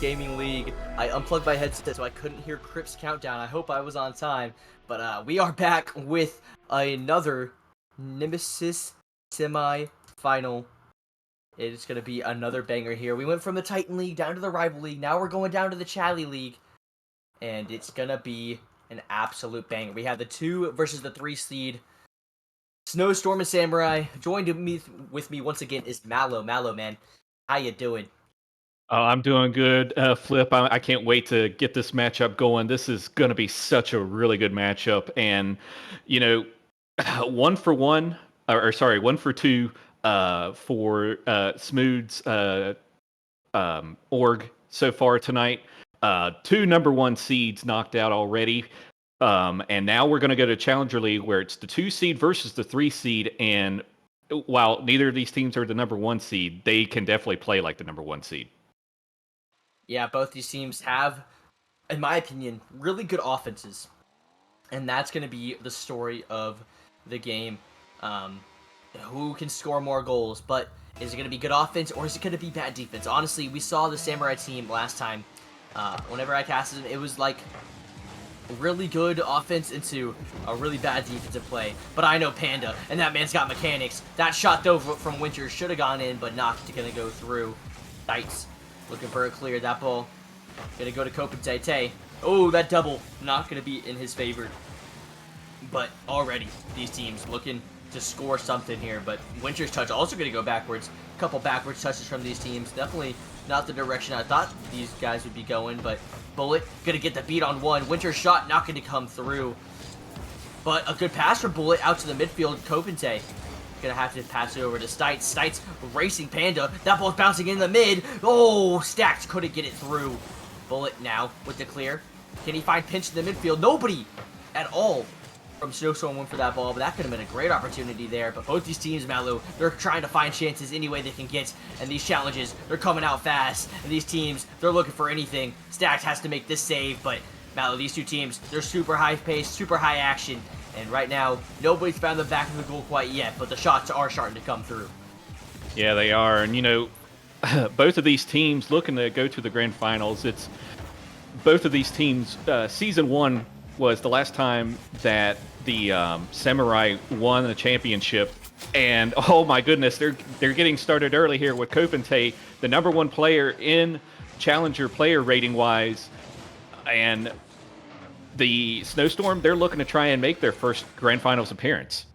Gaming League. I unplugged my headset so I couldn't hear Crip's countdown. I hope I was on time. But we are back with another Nemesis semi-final. It's going to be another banger here. We went from the Titan League down to the Rival League. Now we're going down to the Chally League. And it's going to be an absolute banger. We have the 2 versus the 3 seed. Snowstorm and Samurai. Joined with me once again is Mallow. Mallow, man. How you doing? I'm doing good, Flip. I can't wait to get this matchup going. This is going to be such a really good matchup. And, you know, 1 for 1, or sorry, 1 for 2 for Smooth's org so far tonight. 2 #1 seeds knocked out already. And now we're going to go to Challenger League where it's the 2 seed versus the 3 seed. And while neither of these teams are the #1 seed, they can definitely play like the #1 seed. Yeah, both these teams have, in my opinion, really good offenses. And that's going to be the story of the game. Who can score more goals? But is it going to be good offense or is it going to be bad defense? Honestly, we saw the Samurai team last time. Whenever I casted them, it was like really good offense into a really bad defensive play. But I know Panda, and that man's got mechanics. That shot, though, from Winter should have gone in, but not going to go through. Dites. Looking for a clear. That ball gonna go to CopenTay. Oh, that double not gonna be in his favor. But already these teams looking to score something here. But Winter's touch also gonna go backwards. A couple backwards touches from these teams. Definitely not the direction I thought these guys would be going. But Bullet gonna get the beat on one. Winter's shot not gonna come through. But a good pass from Bullet out to the midfield. CopenTay gonna have to pass it over to Stites. Stites racing Panda. That ball's bouncing in the mid. Oh, Stacked couldn't get it through. Bullet now with the clear. Can he find pinch in the midfield? Nobody at all from Snowstorm went for that ball, but that could have been a great opportunity there. But both these teams, Malu, they're trying to find chances any way they can get. And these challenges, they're coming out fast. And these teams, they're looking for anything. Stacked has to make this save, but Malu, these 2 teams, they're super high pace, super high action. And right now, nobody's found the back of the goal quite yet, but the shots are starting to come through. Yeah, they are. And, you know, both of these teams looking to go to the grand finals. It's both of these teams. Season 1 was the last time that the Samurai won the championship. And, oh, my goodness, they're getting started early here with CopenTay, the #1 player in Challenger player rating-wise. And the Snowstorm, they're looking to try and make their first grand finals appearance.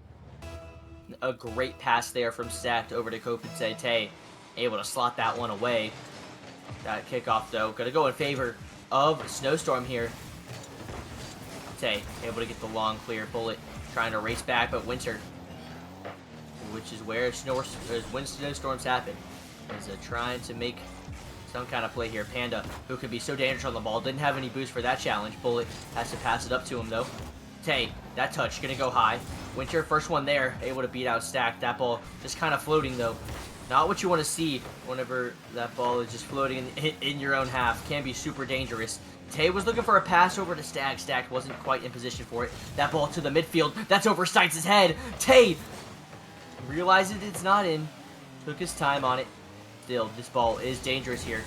A great pass there from Stacked over to CopenTay. Able to slot that one away. That kickoff, though, going to go in favor of Snowstorm here. Tay able to get the long clear. Bullet trying to race back, but Winter, which is where when snowstorms happen, is trying to make some kind of play here. Panda, who could be so dangerous on the ball, didn't have any boost for that challenge. Bullet has to pass it up to him, though. Tay, that touch, gonna go high. Winter, first one there, able to beat out Stack. That ball just kind of floating, though. Not what you want to see whenever that ball is just floating in your own half. Can be super dangerous. Tay was looking for a pass over to Stack. Stack wasn't quite in position for it. That ball to the midfield. That's over Stites' head. Tay realizes it's not in. Took his time on it. Still, this ball is dangerous here.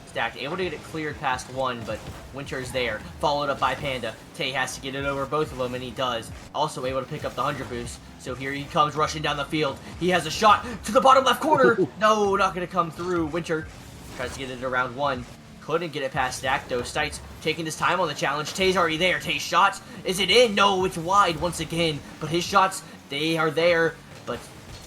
Stacked, able to get it cleared past one, but Winter's there. Followed up by Panda. Tay has to get it over both of them, and he does. Also able to pick up the 100 boost. So here he comes rushing down the field. He has a shot to the bottom left corner. No, not going to come through. Winter tries to get it around one. Couldn't get it past Stack, though. Stites taking his time on the challenge. Tay's already there. Tay's shots. Is it in? No, it's wide once again. But his shots, they are there. But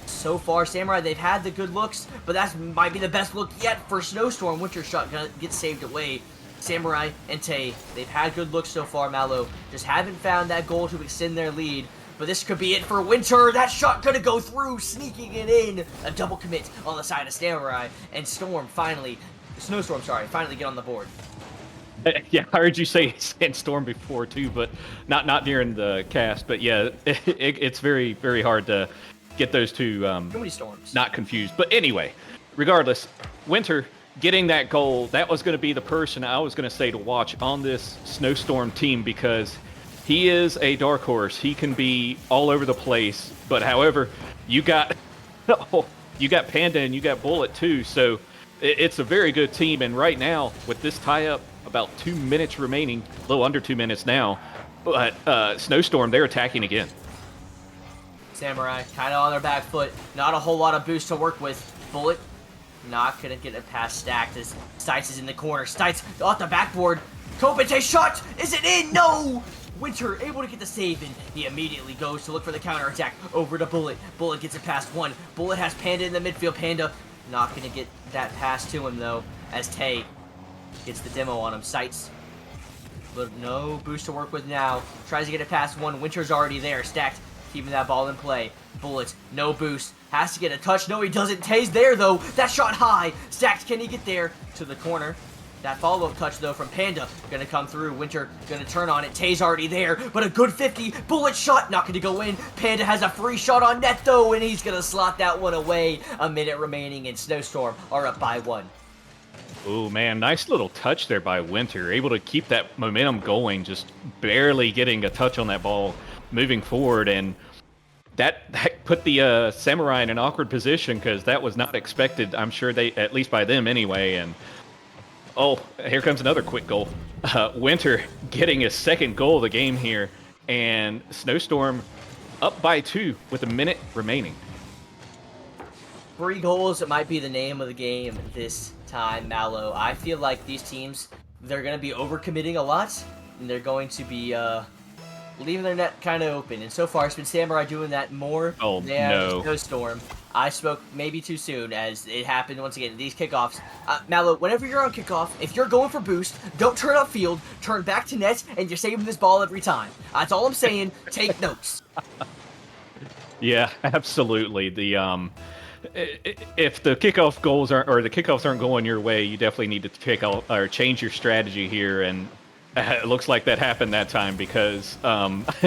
so far, Samurai, they've had the good looks, but that might be the best look yet for Snowstorm. Winter's shot gets saved away. Samurai and Tay, they've had good looks so far, Mallow. Just haven't found that goal to extend their lead. But this could be it for Winter. That shot gonna go through, sneaking it in. A double commit on the side of Samurai. And Snowstorm finally get on the board. Yeah, I heard you say Sandstorm before too, but not during the cast. But yeah, it's very, very hard to get those two Too many storms. Not confused. But anyway, regardless, Winter getting that goal, that was going to be the person I was going to say to watch on this Snowstorm team because he is a dark horse. He can be all over the place. But however, you got Panda and you got Bullet too. So It's a very good team, and right now, with this tie-up, about 2 minutes remaining, a little under 2 minutes now, but Snowstorm, they're attacking again. Samurai kind of on their back foot. Not a whole lot of boost to work with. Bullet not going to get it past Stacked as Stites is in the corner. Stites off the backboard. CopenTay shot! Is it in? No! Winter able to get the save, and he immediately goes to look for the counterattack. Over to Bullet. Bullet gets it past one. Bullet has Panda in the midfield. Panda not going to get that pass to him, though, as Tay gets the demo on him. Sights, but no boost to work with now. Tries to get it past one. Winter's already there. Stacked, keeping that ball in play. Bullet, no boost. Has to get a touch. No, he doesn't. Tay's there, though. That shot high. Stacked, can he get there? To the corner. That follow-up touch, though, from Panda. Gonna come through. Winter gonna turn on it. Tay's already there, but a good 50. Bullet shot, not gonna go in. Panda has a free shot on net, though, and he's gonna slot that one away. A minute remaining, and Snowstorm are up by 1. Oh, man, nice little touch there by Winter. Able to keep that momentum going, just barely getting a touch on that ball moving forward, and that put the Samurai in an awkward position because that was not expected, I'm sure, they at least by them anyway, and oh, here comes another quick goal. Winter getting his second goal of the game here, and Snowstorm up by 2 with a minute remaining. 3 goals, it might be the name of the game this time, Mallow. I feel like these teams, they're going to be overcommitting a lot, and they're going to be leaving their net kind of open. And so far, it's been Samurai doing that more than Snowstorm. I spoke maybe too soon, as it happened once again. These kickoffs, Mallow, whenever you're on kickoff, if you're going for boost, don't turn upfield, turn back to net, and you're saving this ball every time. That's all I'm saying. Take notes. Yeah, absolutely. The if the kickoff goals aren't, or the kickoffs aren't going your way, you definitely need to change your strategy here. And it looks like that happened that time because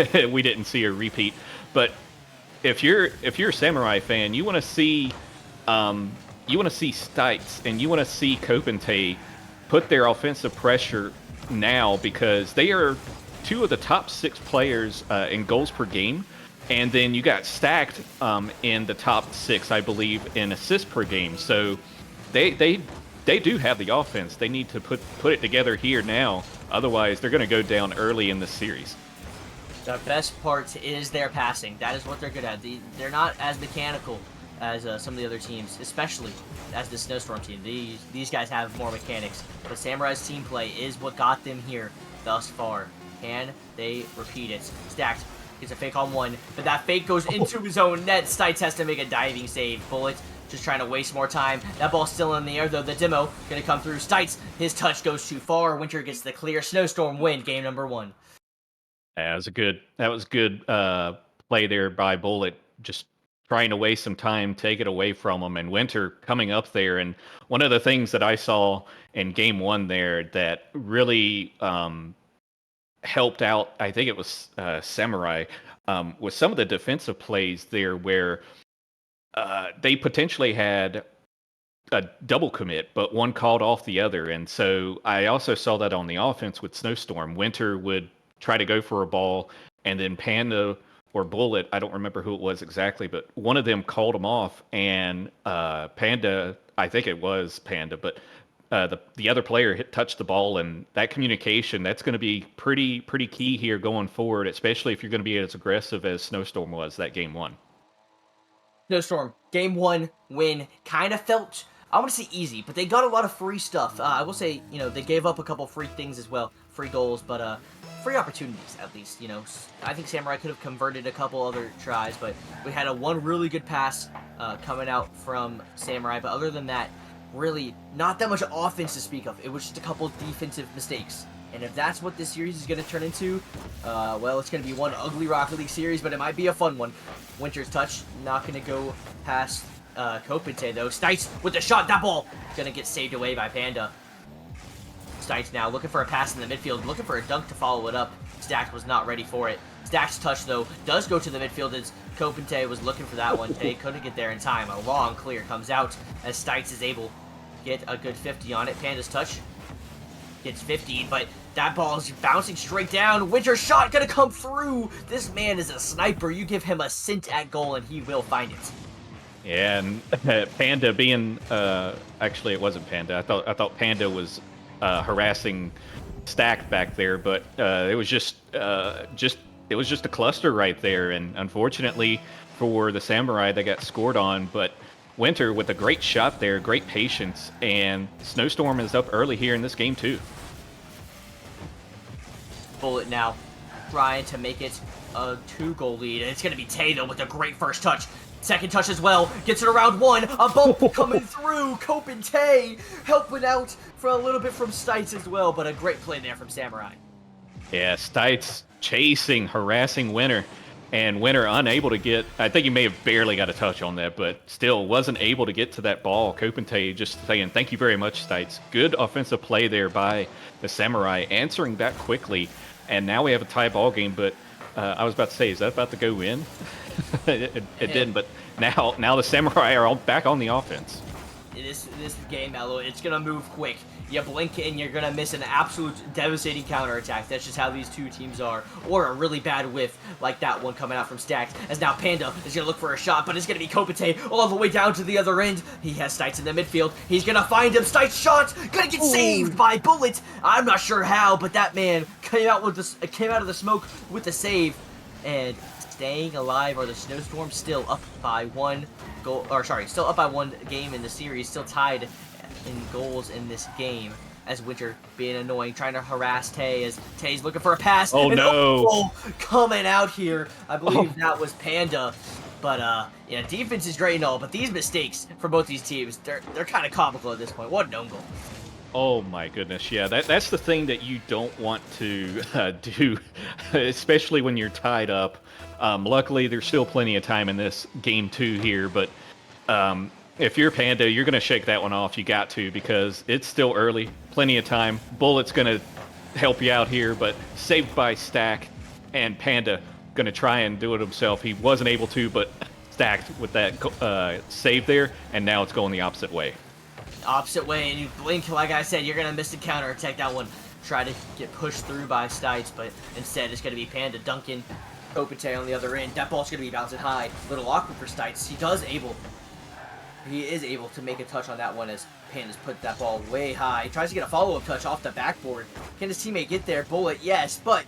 we didn't see a repeat. But if you're a Samurai fan, you want to see Stites and you want to see CopenTay put their offensive pressure now, because they are 2 of the top 6 players in goals per game, and then you got Stacked in the top 6, I believe, in assists per game. So they do have the offense. They need to put it together here now. Otherwise, they're going to go down early in the series. The best part is their passing. That is what they're good at. They're not as mechanical as some of the other teams, especially as the Snowstorm team. These guys have more mechanics. But Samurai's team play is what got them here thus far. Can they repeat it? Stacked gets a fake on one, but that fake goes into his own net. Stites has to make a diving save. Bullet just trying to waste more time. That ball's still in the air, though. The demo going to come through. Stites, his touch goes too far. Winter gets the clear. Snowstorm win game number 1. That was good play there by Bullet, just trying to waste some time, take it away from him, and Winter coming up there. And one of the things that I saw in game 1 there that really helped out, I think it was Samurai, was some of the defensive plays there where they potentially had a double commit, but one called off the other. And so I also saw that on the offense with Snowstorm. Winter would try to go for a ball, and then Panda or Bullet, I don't remember who it was exactly, but one of them called him off, and Panda, I think it was Panda, but the other player touched the ball, and that communication, that's going to be pretty key here going forward, especially if you're going to be as aggressive as Snowstorm was that game 1. Snowstorm, game 1 win. Kind of felt, I want to say easy, but they got a lot of free stuff. I will say, they gave up a couple free things as well. Free goals, but free opportunities, at least. I think Samurai could have converted a couple other tries, but we had one really good pass coming out from Samurai. But other than that, really not that much offense to speak of. It was just a couple defensive mistakes. And if that's what this series is going to turn into, well, it's going to be one ugly Rocket League series, but it might be a fun one. Winter's touch, not going to go past CopenTay, though. Stites with the shot. That ball going to get saved away by Panda. Stites now looking for a pass in the midfield, looking for a dunk to follow it up. Stacked was not ready for it. Stack's touch, though, does go to the midfield as CopenTay was looking for that one. Tay couldn't get there in time. A long clear comes out as Stites is able to get a good 50 on it. Panda's touch gets 50, but that ball is bouncing straight down. Winter's shot gonna come through. This man is a sniper. You give him a cent at goal and he will find it. And Panda being actually it wasn't Panda. I thought Panda was harassing Stack back there, but it was just it was just a cluster right there. And unfortunately for the Samurai, they got scored on. But Winter with a great shot there, great patience, and Snowstorm is up early here in this game too. Bullet now trying to make it a 2-goal lead. And it's going to be Tay, though, with a great first touch. Second touch as well. Gets it around one. A bump coming through. CopenTay helping out for a little bit from Stites as well. But a great play there from Samurai. Yeah, Stites chasing, harassing Winter. And Winter unable to get, I think he may have barely got a touch on that, but still wasn't able to get to that ball. CopenTay just saying, thank you very much, Stites. Good offensive play there by the Samurai, answering that quickly. And now we have a tie ball game, but I was about to say, is that about to go in? it didn't, but now the Samurai are all back on the offense. This game, Mello, it's going to move quick. You blink and you're going to miss an absolute devastating counterattack. That's just how these two teams are. Or a really bad whiff like that one coming out from Stacks. As now Panda is going to look for a shot, but it's going to be CopenTay all the way down to the other end. He has Stites in the midfield. He's going to find him. Stites shot. Going to get saved by Bullet. I'm not sure how, but that man came out of the smoke with the save. And staying alive are the Snowstorm, still up by one goal, or sorry, still up by one game in the series, still tied in goals in this game. As Winter being annoying, trying to harass Tay as Tay's looking for a pass. Oh no! Coming out here, I believe that was Panda. But yeah, defense is great and all, but these mistakes for both these teams, they're kind of comical at this point. What an own goal! Oh my goodness, yeah, that's the thing that you don't want to do, especially when you're tied up. Luckily, there's still plenty of time in this game 2 here, but if you're Panda, you're going to shake that one off. You got to, because it's still early, plenty of time. Bullet's going to help you out here, but saved by Stack, and Panda going to try and do it himself. He wasn't able to, but Stacked with that save there, and now it's going the opposite way. Opposite way, and you blink, like I said, you're going to miss the counterattack. That one try to get pushed through by Stites, but instead it's going to be Panda dunking CopenTay on the other end. That ball's going to be bouncing high. A little awkward for Stites. He is able to make a touch on that one as Panda's put that ball way high. He tries to get a follow-up touch off the backboard. Can his teammate get there? Bullet, yes, but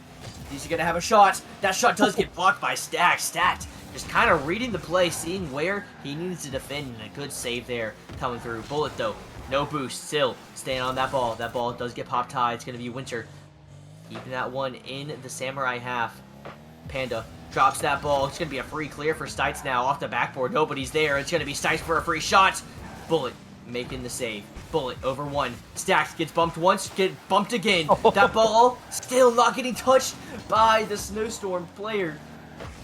he's going to have a shot. That shot does get blocked by Stack. Stacked, just kind of reading the play, seeing where he needs to defend, and a good save there coming through. Bullet, though, no boost, still staying on that ball. That ball does get popped high. It's going to be Winter keeping that one in the Samurai half. Panda drops that ball. It's going to be a free clear for Stites now off the backboard. Nobody's there. It's going to be Stites for a free shot. Bullet making the save. Bullet over one. Stacks gets bumped once, get bumped again. That ball still not getting touched by the Snowstorm player.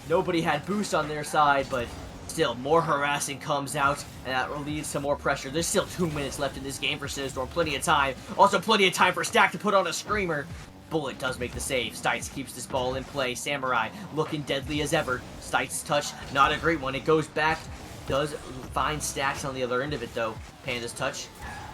Nobody had boost on their side, but still more harassing comes out, and that leads to more pressure. There's still 2 minutes left in this game for Snowstorm. Plenty of time. Also plenty of time for Stack to put on a screamer. Bullet does make the save. Stites keeps this ball in play. Samurai looking deadly as ever. Stites' touch, not a great one. It goes back. Does find Stacks on the other end of it, though. Panda's touch.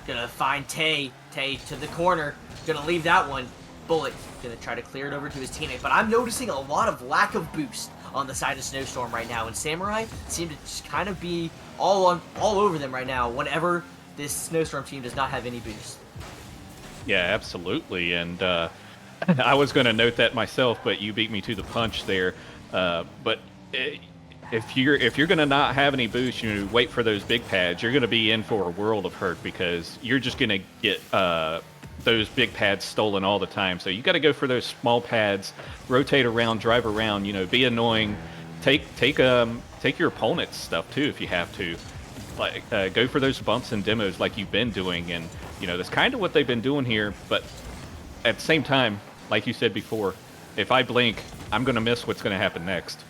Gonna find Tay. Tay to the corner. Gonna leave that one. Bullet gonna try to clear it over to his teammate. But I'm noticing a lot of lack of boost on the side of Snowstorm right now. And Samurai seem to just kind of be all over them right now whenever this Snowstorm team does not have any boost. Yeah, absolutely. And I was going to note that myself, but you beat me to the punch there. But if you're going to not have any boost, you wait for those big pads. You're going to be in for a world of hurt, because you're just going to get those big pads stolen all the time. So you got to go for those small pads, rotate around, drive around. Be annoying. Take your opponent's stuff too if you have to. Like go for those bumps and demos like you've been doing, and that's kind of what they've been doing here. But at the same time, like you said before, if I blink, I'm going to miss what's going to happen next.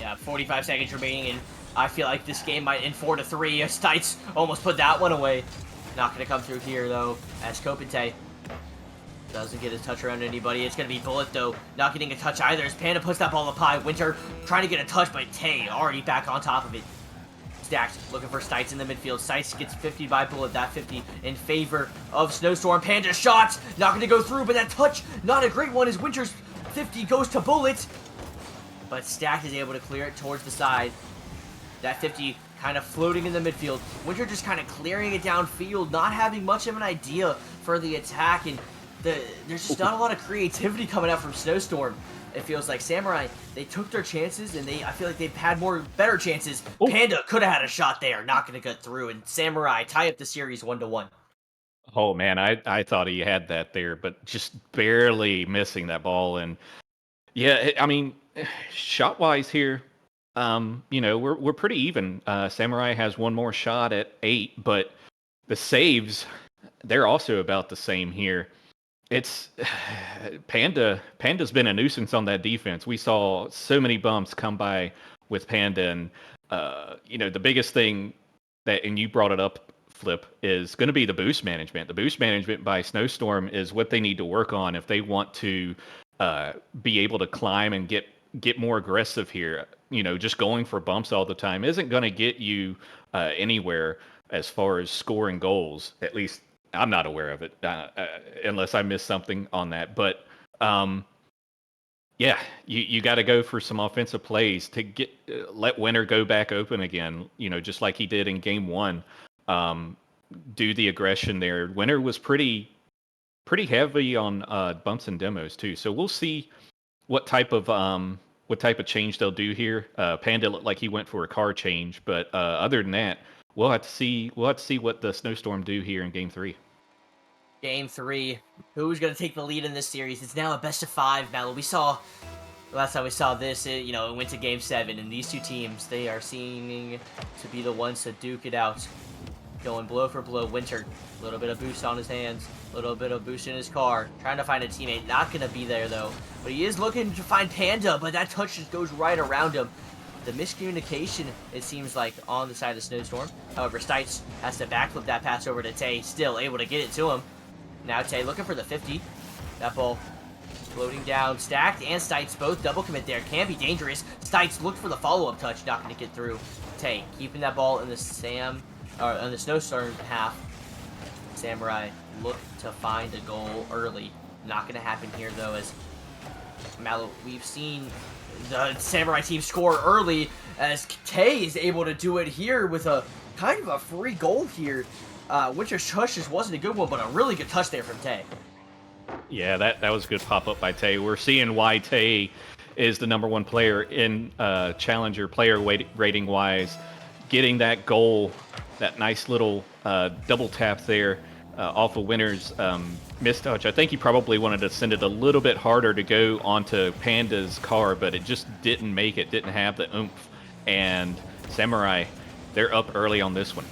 Yeah, 45 seconds remaining, and I feel like this game might end 4-3. Stites almost put that one away. Not going to come through here, though, as CopenTay doesn't get a touch around anybody. It's going to be Bullet, though, not getting a touch either, as Panda puts that ball up high. Winter trying to get a touch, but Tay already back on top of it. Stacked, looking for Stites in the midfield. Stites gets 50 by Bullet. That 50 in favor of Snowstorm. Panda shot, not going to go through, but that touch, not a great one, as Winter's 50 goes to Bullet. But Stacked is able to clear it towards the side. That 50 kind of floating in the midfield. Winter just kind of clearing it downfield, not having much of an idea for the attack, and there's just not a lot of creativity coming out from Snowstorm. It feels like Samurai, they took their chances, and I feel like they've had better chances. Oh. Panda could have had a shot there, not going to get through, and Samurai tie up the series 1-1. Oh man, I thought he had that there, but just barely missing that ball. And yeah, I mean, shot wise here, we're pretty even. Samurai has one more shot at 8, but the saves, they're also about the same here. It's Panda's been a nuisance on that defense. We saw so many bumps come by with Panda, and the biggest thing and you brought it up, Flip, is going to be the boost management. The boost management by Snowstorm is what they need to work on if they want to be able to climb and get more aggressive here. Just going for bumps all the time isn't going to get you anywhere as far as scoring goals. At least I'm not aware of it, unless I missed something on that. But yeah, you got to go for some offensive plays to let Winter go back open again. Just like he did in game 1. Do the aggression there. Winter was pretty heavy on bumps and demos too. So we'll see what type of change they'll do here. Panda looked like he went for a car change, but other than that, we'll have to see what the Snowstorm do here in game 3. Game 3. Who's going to take the lead in this series? It's now a best-of-5 battle. Last time we saw this, it went to game 7, and these two teams, they are seeming to be the ones to duke it out. Going blow for blow. Winter, a little bit of boost on his hands, a little bit of boost in his car, trying to find a teammate. Not going to be there, though. But he is looking to find Panda, but that touch just goes right around him. The miscommunication, it seems like, on the side of Snowstorm. However, Stites has to backflip that pass over to Tay, still able to get it to him. Now Tay looking for the 50. That ball floating down. Stacked and Stites both double commit there. Can be dangerous. Stites looked for the follow-up touch, not going to get through. Tay keeping that ball in the on the Snowstorm half. Samurai look to find a goal early. Not going to happen here, though, as Malo, we've seen the Samurai team score early, as Tay is able to do it here with a kind of a free goal here. Winter's touch just wasn't a good one, but a really good touch there from Tay. Yeah, that was a good pop-up by Tay. We're seeing why Tay is the #1 player in Challenger player rating-wise. Getting that goal, that nice little double tap there off of Winter's missed touch. I think he probably wanted to send it a little bit harder to go onto Panda's car, but it just didn't make it, didn't have the oomph. And Samurai, they're up early on this one.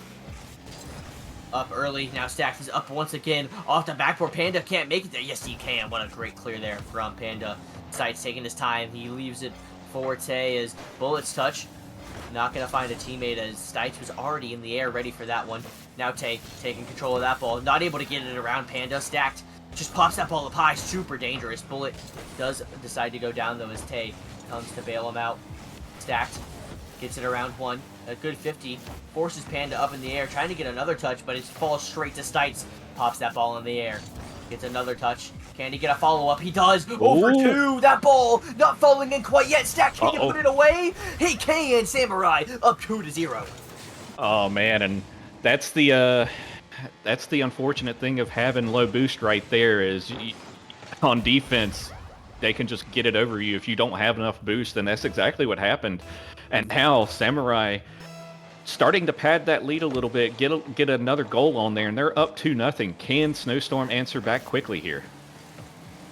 Up early. Now Stax is up once again. Off the backboard. Panda can't make it there. Yes, he can. What a great clear there from Panda. Stites taking his time. He leaves it for Tay as bullets touch. Not going to find a teammate as Stites was already in the air ready for that one. Now Tay taking control of that ball. Not able to get it around Panda. Stacked. Just pops that ball up high. Super dangerous. Bullet does decide to go down though as Tay comes to bail him out. Stacked. Gets it around one. A good 50. Forces Panda up in the air. Trying to get another touch, but it falls straight to Stites. Pops that ball in the air. Gets another touch. Can he get a follow-up? He does. Over 2. That ball not falling in quite yet. Stack, can you put it away? He can. Samurai up 2-0. Oh, man. And that's the unfortunate thing of having low boost right there is on defense, they can just get it over you. If you don't have enough boost, then that's exactly what happened. And now Samurai starting to pad that lead a little bit, get another goal on there, and they're up 2-0. Can Snowstorm answer back quickly here?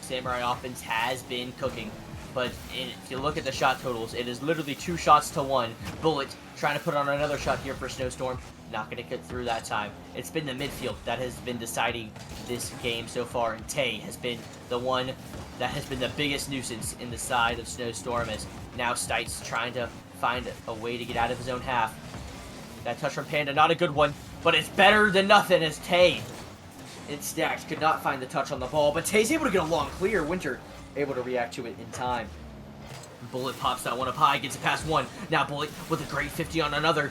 Samurai offense has been cooking, but if you look at the shot totals, it is literally 2 shots to 1. Bullet trying to put on another shot here for Snowstorm. Not going to get through that time. It's been the midfield that has been deciding this game so far, and Tay has been the one that has been the biggest nuisance in the side of Snowstorm, as now Stites trying to find a way to get out of his own half. That touch from Panda, not a good one, but it's better than nothing as Tay and Stacks could not find the touch on the ball, but Tay's able to get a long clear. Winter able to react to it in time. Bullet pops that one up high, gets it past one. Now Bullet with a great 50 on another.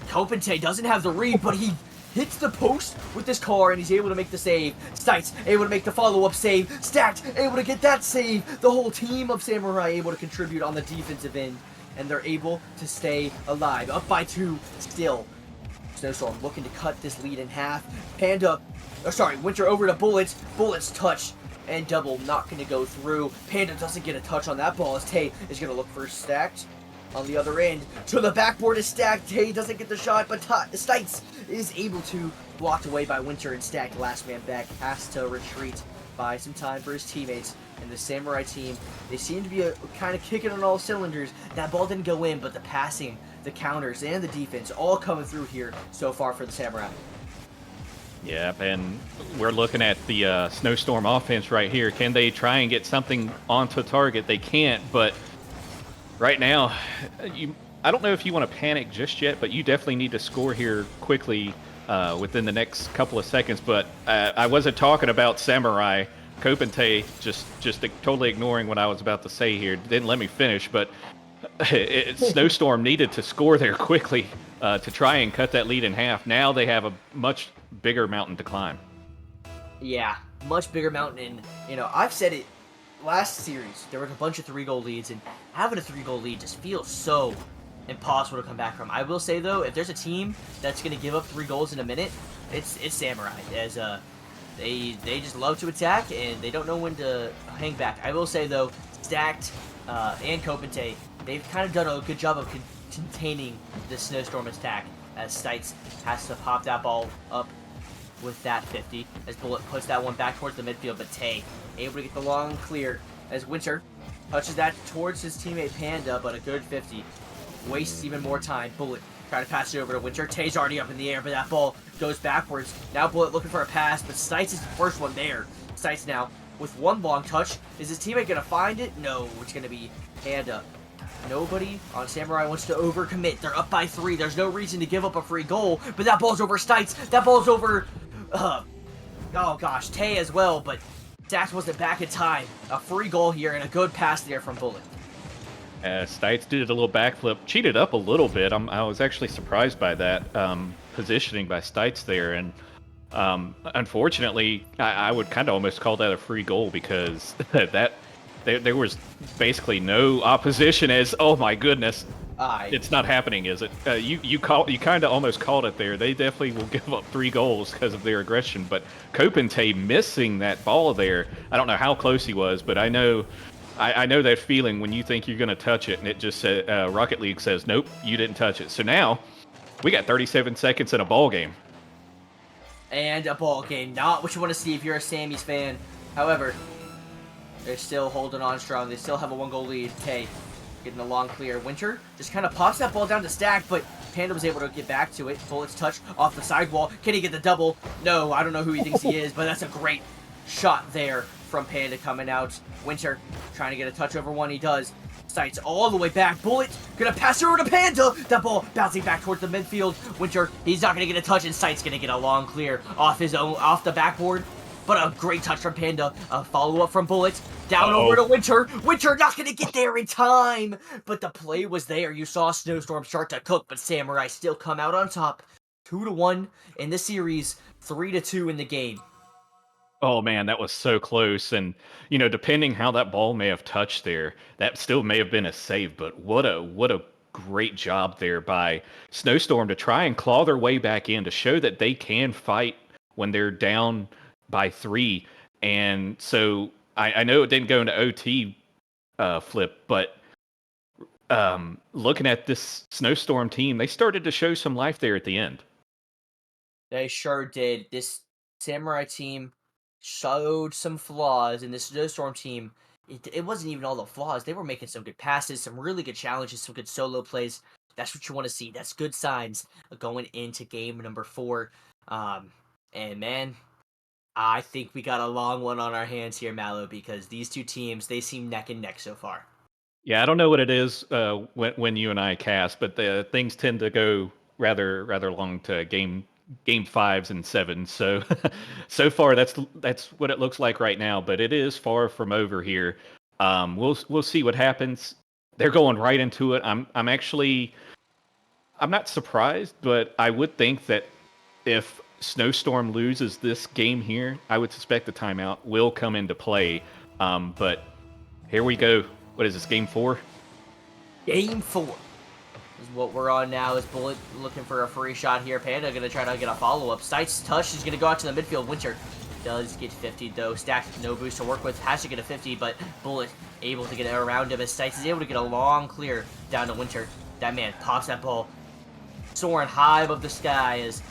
CopenTay doesn't have the read, but he hits the post with this car, and he's able to make the save. Stites able to make the follow-up save. Stacked able to get that save. The whole team of Samurai able to contribute on the defensive end. and they're able to stay alive. Up by 2 still. Snowstorm looking to cut this lead in half. Winter over to Bullets. Bullets touch and double, not going to go through. Panda doesn't get a touch on that ball as Tay is going to look for Stacked on the other end. To the backboard is Stacked. Tay doesn't get the shot, but Stites is able to, blocked away by Winter, and Stacked, last man back, has to retreat, buy some time for his teammates. And the Samurai team, they seem to be kind of kicking on all cylinders. That ball didn't go in, but the passing, the counters, and the defense all coming through here so far for the Samurai. Yeah, and we're looking at the Snowstorm offense right here. Can they try and get something onto target? They can't, but right now, I don't know if you want to panic just yet, but you definitely need to score here quickly within the next couple of seconds. But I wasn't talking about Samurai. CopenTay just totally ignoring what I was about to say here. Didn't let me finish, but Snowstorm needed to score there quickly to try and cut that lead in half. Now they have a much bigger mountain to climb. Yeah, much bigger mountain. And, I've said it last series. There was a bunch of 3-goal leads, and having a 3-goal lead just feels so impossible to come back from. I will say, though, if there's a team that's going to give up 3 goals in a minute, it's Samurai. As they just love to attack, and they don't know when to hang back. I will say, though, Stacked and CopenTay, they've kind of done a good job of containing the Snowstorm attack, as Stites has to pop that ball up with that 50, as Bullet puts that one back towards the midfield, but Tay able to get the long clear as Winter touches that towards his teammate Panda, but a good 50. Wastes even more time. Bullet trying to pass it over to Winter. Tay's already up in the air, but that ball goes backwards. Now Bullet looking for a pass, but Stites is the first one there. Stites now with one long touch. Is his teammate going to find it? No, it's going to be Panda. Nobody on Samurai wants to overcommit. They're up by 3. There's no reason to give up a free goal, but that ball's over Stites. That ball's over, oh gosh, Tay as well, but Dax wasn't back in time. A free goal here and a good pass there from Bullet. Stites did a little backflip, cheated up a little bit. I was actually surprised by that positioning by Stites there, and unfortunately, I would kind of almost call that a free goal because there was basically no opposition. As oh my goodness, it's not happening, is it? You kind of almost called it there. They definitely will give up 3 goals because of their aggression. But CopenTay missing that ball there. I don't know how close he was, but I know that feeling when you think you're going to touch it, and it just said Rocket League says, nope, you didn't touch it. So now we got 37 seconds in a ball game. And a ball game, not what you want to see if you're a Sammy's fan. However, they're still holding on strong. They still have a 1-goal lead. Tay getting a long clear. Winter just kind of pops that ball down to Stack, but Panda was able to get back to it. Bullets touch off the sidewall. Can he get the double? No, I don't know who he thinks he is, but that's a great shot there from Panda coming out. Winter trying to get a touch over one. He does. Stites all the way back. Bullet gonna pass it over to Panda. That ball bouncing back towards the midfield. Winter, he's not gonna get a touch, and Stites gonna get a long clear off the backboard. But a great touch from Panda. A follow-up from Bullet. Down over to Winter. Winter not going to get there in time. But the play was there. You saw Snowstorm start to cook, but Samurai still come out on top. 2-1 in the series. 3-2 in the game. Oh man, that was so close. And, depending how that ball may have touched there, that still may have been a save. But what a great job there by Snowstorm to try and claw their way back in, to show that they can fight when they're down by 3. And so I know it didn't go into OT flip, but looking at this Snowstorm team, they started to show some life there at the end. They sure did. This Samurai team showed some flaws, and this Snowstorm team, it wasn't even all the flaws. They were making some good passes, some really good challenges, some good solo plays. That's what you want to see. That's good signs going into game number 4. And man, I think we got a long one on our hands here, Mallow, because these two teams, they seem neck and neck so far. Yeah, I don't know what it is when you and I cast, but the things tend to go rather long to game 5s and 7s. So so far that's what it looks like right now, but it is far from over here. We'll see what happens. They're going right into it. I'm not surprised, but I would think that if Snowstorm loses this game here, I would suspect the timeout will come into play. But here we go. What is this, game 4? Game 4 is what we're on now. Is Bullet looking for a free shot here. Panda going to try to get a follow-up. Stites touch. He's going to go out to the midfield. Winter does get 50 though. Stacked, no boost to work with. Has to get a 50, but Bullet able to get it around him as Stites is able to get a long clear down to Winter. That man pops that ball, soaring high above the sky as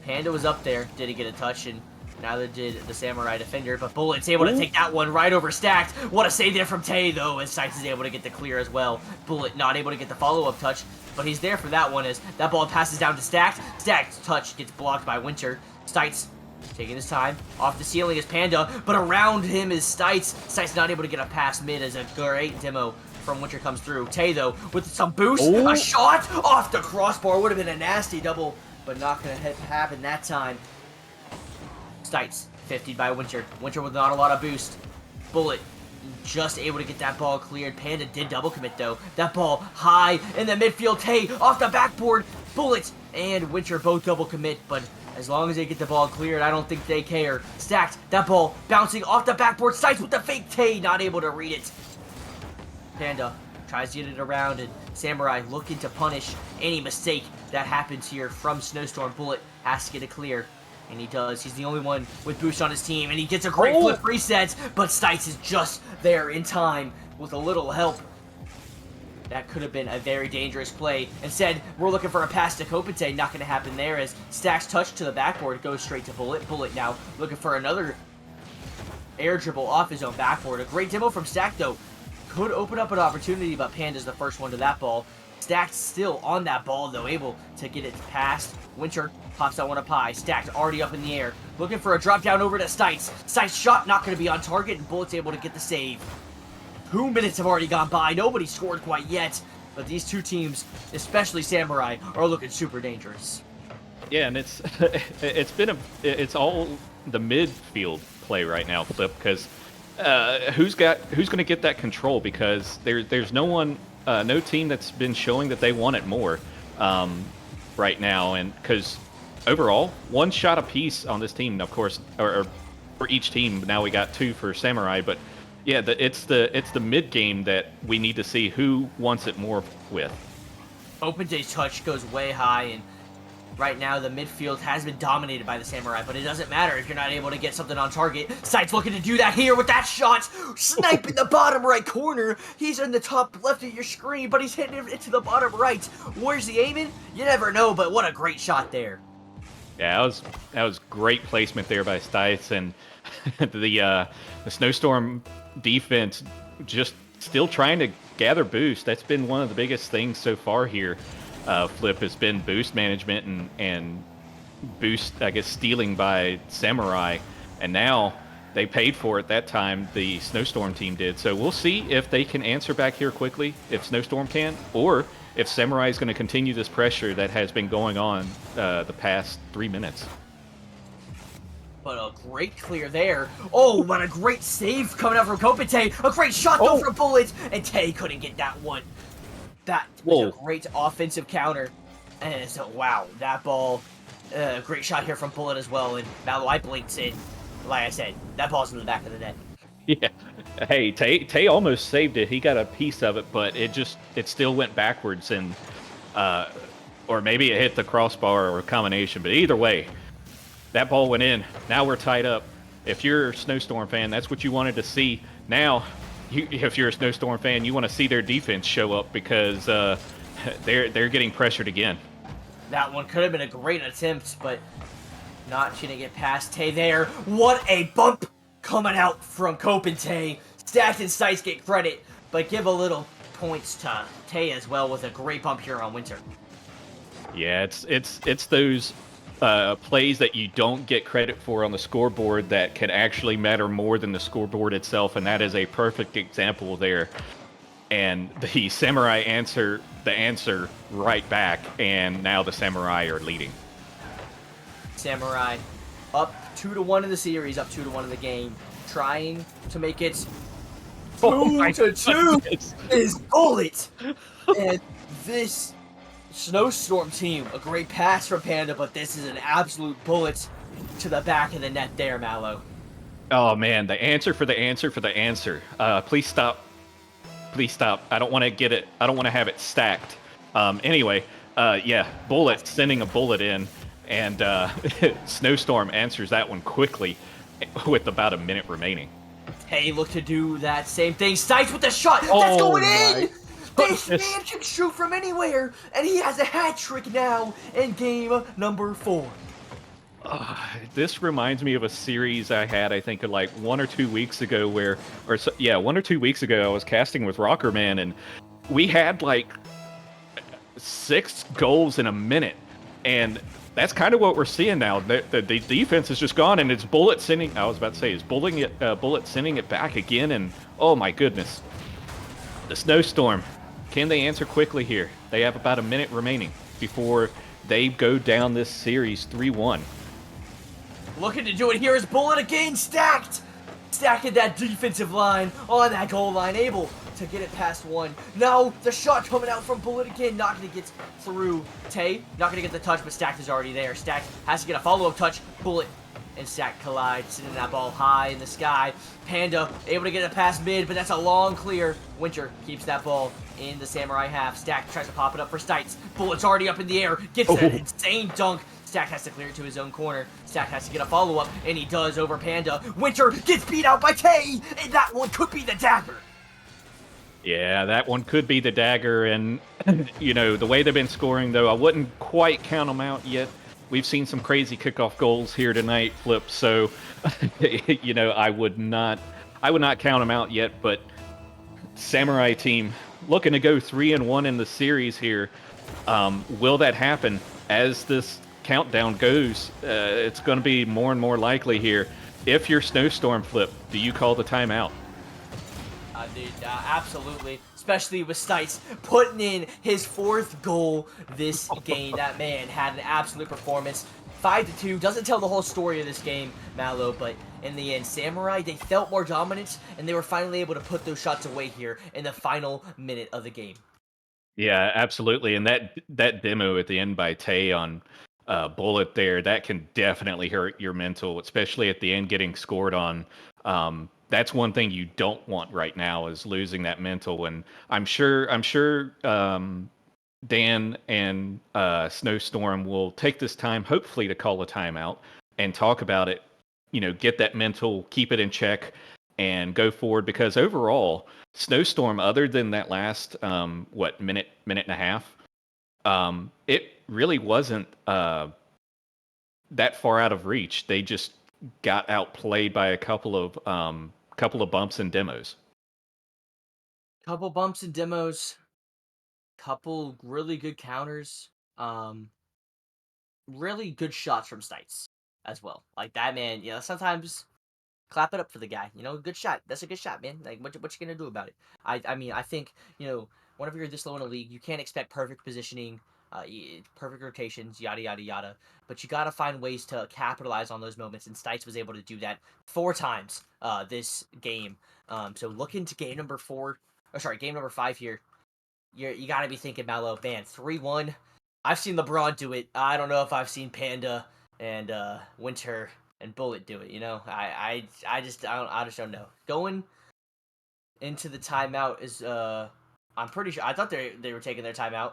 Panda was up there. Didn't get a touch, and neither did the Samurai defender, but Bullet's able to take that one right over Stacked. What a save there from Tay, though, as Stites is able to get the clear as well. Bullet not able to get the follow-up touch, but he's there for that one as that ball passes down to Stacked. Stacked's touch gets blocked by Winter. Stites taking his time. Off the ceiling is Panda, but around him is Stites. Stites not able to get a pass mid as a great demo from Winter comes through. Tay, though, with some boost. A shot off the crossbar. Would have been a nasty double, but not going to happen that time. Stites, 50 by Winter. Winter with not a lot of boost. Bullet just able to get that ball cleared. Panda did double commit, though. That ball high in the midfield. Tay off the backboard. Bullet and Winter both double commit, but as long as they get the ball cleared, I don't think they care. Stacked, that ball bouncing off the backboard. Stites with the fake Tay, not able to read it. Panda tries to get it around, and Samurai looking to punish any mistake that happens here from Snowstorm. Bullet has to get it clear, and he does. He's the only one with boost on his team, and he gets a great flip reset, but Stites is just there in time with a little help. That could have been a very dangerous play. Instead, we're looking for a pass to CopenTay. Not going to happen there as Stack's touch to the backboard goes straight to Bullet. Bullet now looking for another air dribble off his own backboard. A great demo from Stack, though. Could open up an opportunity, but Panda's the first one to that ball. Stacked still on that ball, though, able to get it past. Winter pops that one up high. Stacked already up in the air. Looking for a drop down over to Stites. Stites' shot not going to be on target, and Bullet's able to get the save. 2 minutes have already gone by. Nobody scored quite yet, but these two teams, especially Samurai, are looking super dangerous. Yeah, and it's all the midfield play right now, Flip, because who's going to get that control? Because there's no one, no team that's been showing that they want it more right now, and because overall, one shot apiece on this team, of course, or for each team. Now we got 2 for Samurai, but yeah, it's the mid game that we need to see who wants it more with. CopenTay's touch goes way high, and right now the midfield has been dominated by the Samurai, but it doesn't matter if you're not able to get something on target. Stites looking to do that here with that shot. Snipe in the bottom right corner. He's in the top left of your screen, but he's hitting it into the bottom right. Where's he aiming? You never know, but what a great shot there. Yeah, that was great placement there by Stites, and the Snowstorm defense just still trying to gather boost. That's been one of the biggest things so far here. Flip has been boost management and boost, I guess, stealing by Samurai, and now they paid for it that time. The Snowstorm team did. So we'll see if they can answer back here quickly, if Snowstorm can, or if Samurai is going to continue this pressure that has been going on the past 3 minutes. But a great clear there. Oh, what a great save coming out from CopenTay. A great shot, though, from Bullet. And Tay couldn't get that one. That was a great offensive counter. And so, wow, that ball. Great shot here from Bullet as well. And now I blinked in. Like I said, that ball's in the back of the net. Yeah. Hey, Tay almost saved it. He got a piece of it, but it still went backwards. And or maybe it hit the crossbar or a combination. But either way, that ball went in. Now we're tied up. If you're a Snowstorm fan, that's what you wanted to see. Now, if you're a Snowstorm fan, you want to see their defense show up because they're getting pressured again. That one could have been a great attempt, but not going to get past Tay there. What a bump coming out from CopenTay. Stacked and Stites get credit, but give a little points to Tay as well with a great bump here on Winter. Yeah, it's those plays that you don't get credit for on the scoreboard that can actually matter more than the scoreboard itself, and that is a perfect example there. And the Samurai answer the answer right back, and now the Samurai are leading. Samurai up 2-1 in the series, up 2-1 in the game, trying to make it 2-2 is Bullet. And this Snowstorm team, a great pass from Panda, but this is an absolute bullet to the back of the net there, Mallow. Oh man, the answer for the answer for the answer. Please stop Please stop. I don't want to get it. I don't want to have it stacked. Anyway, yeah, Bullet sending a bullet in, and Snowstorm answers that one quickly with about a minute remaining. Tay look to do that same thing. Stites with the shot. That's Oh going my in! This goodness. man can shoot from anywhere, and he has a hat trick now in game number 4. This reminds me of a series I had, I think, like 1 or 2 weeks ago, yeah, 1 or 2 weeks ago, I was casting with Rockerman, and we had like 6 goals in a minute, and that's kind of what we're seeing now. The defense is just gone, and it's Bullet sending. I was about to say, it's Bullet sending it back again, and oh my goodness, the Snowstorm. Can they answer quickly here? They have about a minute remaining before they go down this series 3-1. Looking to do it here is Bullet again, stacked! Stacking that defensive line on that goal line, able to get it past one. Now, the shot coming out from Bullet again, not going to get through Tay. Not going to get the touch, but Stacked is already there. Stacked has to get a follow-up touch. Bullet and Stacked collide, sending that ball high in the sky. Panda able to get it past mid, but that's a long clear. Winter keeps that ball in the Samurai half. Stacked tries to pop it up for Stites. Bullet's already up in the air, gets that insane dunk. Stack has to clear it to his own corner. Stack has to get a follow-up, and he does over Panda. Winter gets beat out by Tay, and that one could be the dagger. Yeah, that one could be the dagger, and, you know, the way they've been scoring, though, I wouldn't quite count them out yet. We've seen some crazy kickoff goals here tonight, Flip, so, you know, I would not count them out yet, but Samurai team looking to go 3-1 in the series here. Will that happen as this countdown goes? It's going to be more and more likely here. If you're Snowstorm, Flip, do you call the timeout? Dude, absolutely. Especially with Stites putting in his 4th goal this game. That man had an absolute performance. 5-2. Doesn't tell the whole story of this game, Mallow, but in the end, Samurai, they felt more dominant, and they were finally able to put those shots away here in the final minute of the game. Yeah, absolutely. And that demo at the end by Tay on Bullet there, that can definitely hurt your mental, especially at the end getting scored on. That's one thing you don't want right now, is losing that mental. And I'm sure Dan and Snowstorm will take this time, hopefully, to call a timeout and talk about it. You know, get that mental, keep it in check, and go forward. Because overall, Snowstorm, other than that last minute and a half, it really wasn't that far out of reach. They just got outplayed by a couple of bumps and demos. Couple bumps and demos. Couple really good counters. Really good shots from Stites as well. Like, that man, you know, sometimes clap it up for the guy. You know, good shot. That's a good shot, man. Like, what you gonna do about it? I mean, I think, you know, whenever you're this low in a league, you can't expect perfect positioning, perfect rotations, yada, yada, yada. But you gotta find ways to capitalize on those moments, and Stites was able to do that 4 times this game. So looking to game number 5 here. You gotta be thinking, Mallow, man, 3-1. I've seen LeBron do it. I don't know if I've seen Panda and Winter and Bullet do it. You know, I just don't know. Going into the timeout is I'm pretty sure. I thought they were taking their timeout.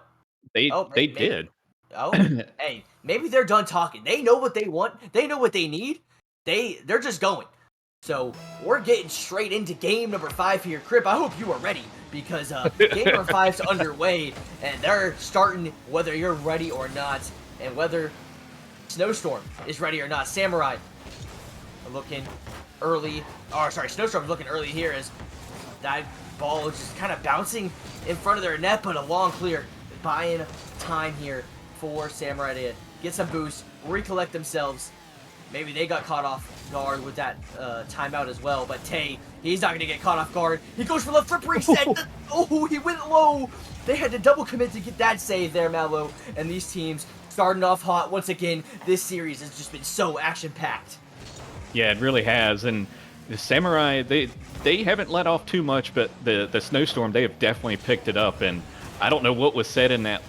They Maybe. did. Oh, hey, maybe they're done talking. They know what they want. They know what they need. They're just going. So we're getting straight into game number 5 here. Crip, I hope you are ready, because game number 5's underway, and they're starting whether you're ready or not, and whether Snowstorm is ready or not. Samurai are looking early. Snowstorm's looking early here as that ball is just kind of bouncing in front of their net, but a long clear, buying time here for Samurai to get some boost, recollect themselves. Maybe they got caught off guard with that timeout as well, but Tay, he's not going to get caught off guard. He goes for the flip reset. Oh, he went low. They had to double commit to get that save there, Mallow. And these teams starting off hot once again. This series has just been so action-packed. Yeah, it really has. And the Samurai, they haven't let off too much, but the Snowstorm, they have definitely picked it up. And I don't know what was said in that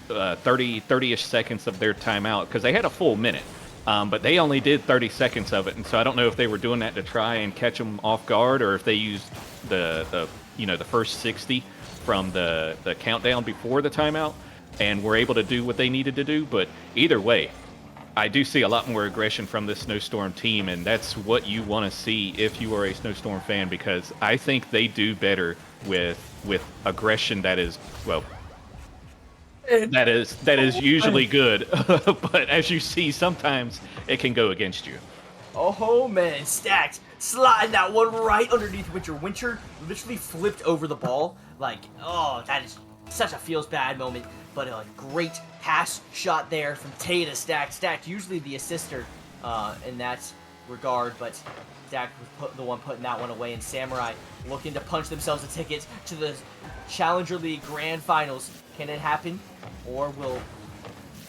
30-ish seconds of their timeout, because they had a full minute. But they only did 30 seconds of it, and so I don't know if they were doing that to try and catch them off guard, or if they used the the first 60 from the countdown before the timeout, and were able to do what they needed to do. But either way, I do see a lot more aggression from this Snowstorm team, and that's what you want to see if you are a Snowstorm fan, because I think they do better with aggression that is, well, that is usually good. But as you see, sometimes it can go against you. Oh man, Stacked sliding that one right underneath Winter. Winter literally flipped over the ball. Like, oh, that is such a feels bad moment. But a great pass shot there from Tay to Stacked. Stacked usually the assister in that regard, but Stacked was the one putting that one away. And Samurai looking to punch themselves a ticket to the Challenger League Grand Finals. Can it happen? Or will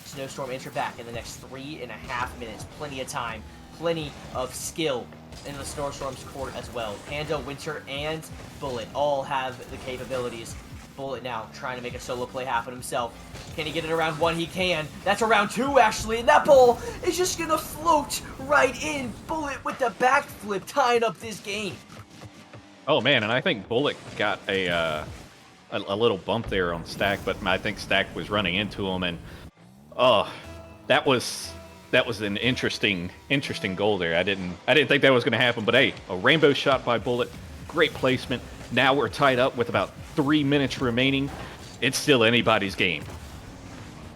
Snowstorm enter back in the next 3.5 minutes? Plenty of time, plenty of skill in the Snowstorm's court as well. Panduh, Winter, and Bullet all have the capabilities. Bullet now trying to make a solo play happen himself. Can he get it around one? He can. That's around two, actually, and that ball is just gonna float right in. Bullet with the backflip, tying up this game. Oh man, and I think Bullet got a little bump there on Stack, but I think Stack was running into him, and oh, that was an interesting goal there. I didn't think that was going to happen, but hey, a rainbow shot by Bullet, great placement. Now we're tied up with about 3 minutes remaining. It's still anybody's game.